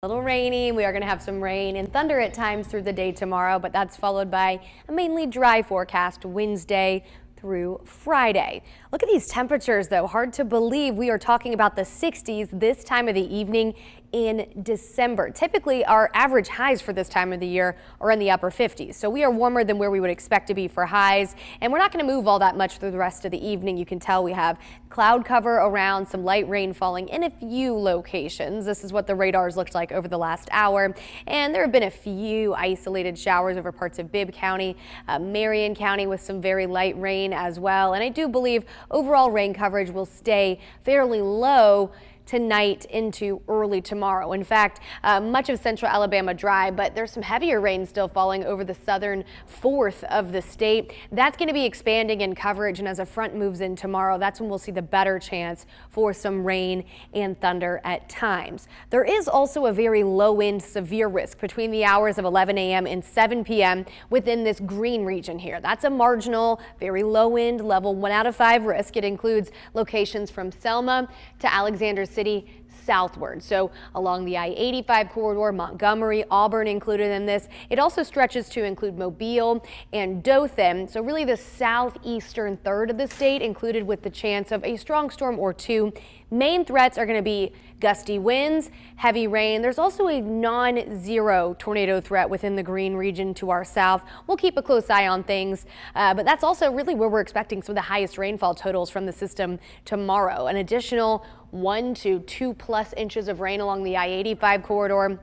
A little rainy. We are going to have some rain and thunder at times through the day tomorrow, but that's followed by a mainly dry forecast Wednesday through Friday. Look at these temperatures, though. Hard to believe we are talking about the 60s this time of the evening in December. Typically, our average highs for this time of the year are in the upper 50s, so we are warmer than where we would expect to be for highs, and we're not going to move all that much through the rest of the evening. You can tell we have cloud cover around, some light rain falling in a few locations. This is what the radars looked like over the last hour, and there have been a few isolated showers over parts of Bibb County, Marion County with some very light rain as well, and I do believe overall rain coverage will stay fairly low tonight into early tomorrow. In fact, much of central Alabama dry, but there's some heavier rain still falling over the southern fourth of the state. That's going to be expanding in coverage, and as a front moves in tomorrow, that's when we'll see the better chance for some rain and thunder at times. There is also a very low wind severe risk between the hours of 11 a.m. and 7 p.m. within this green region here. That's a marginal, very low wind level 1 out of 5 risk. It includes locations from Selma to Alexander City southward. So along the I-85 corridor, Montgomery, Auburn included in this. It also stretches to include Mobile and Dothan. So really the southeastern third of the state included with the chance of a strong storm or two. Main threats are going to be gusty winds, heavy rain. There's also a non-zero tornado threat within the green region to our south. We'll keep a close eye on things, but that's also really where we're expecting some of the highest rainfall totals from the system tomorrow. An additional 1 to 2+ inches of rain along the I-85 corridor.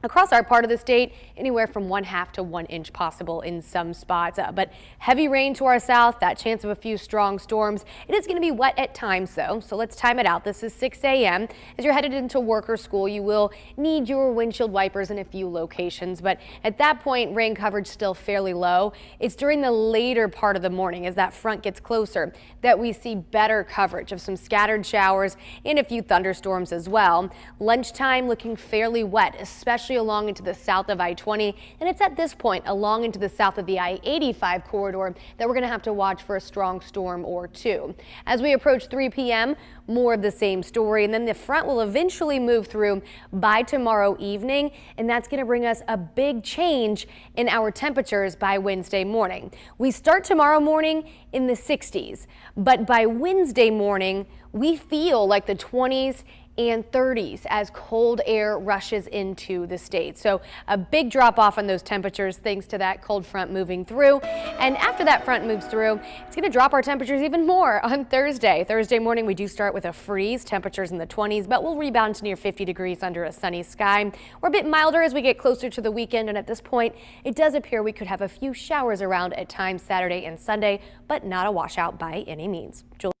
Across our part of the state, anywhere from 1/2 to 1 inch possible in some spots, but heavy rain to our south, that chance of a few strong storms. It is going to be wet at times, though, so let's time it out. This is 6 a.m. As you're headed into work or school, you will need your windshield wipers in a few locations, but at that point, rain coverage still fairly low. It's during the later part of the morning, as that front gets closer, that we see better coverage of some scattered showers and a few thunderstorms as well. Lunchtime looking fairly wet, especially along into the south of I-20, and it's at this point along into the south of the I-85 corridor that we're going to have to watch for a strong storm or two. As we approach 3 p.m., more of the same story, and then the front will eventually move through by tomorrow evening, and that's going to bring us a big change in our temperatures by Wednesday morning. We start tomorrow morning in the 60s, but by Wednesday morning, we feel like the 20s and 30s as cold air rushes into the state. So a big drop off on those temperatures thanks to that cold front moving through. And after that front moves through, it's going to drop our temperatures even more on Thursday. Thursday morning, we do start with a freeze, temperatures in the 20s, but we'll rebound to near 50 degrees under a sunny sky. We're a bit milder as we get closer to the weekend, and at this point, it does appear we could have a few showers around at times Saturday and Sunday, but not a washout by any means.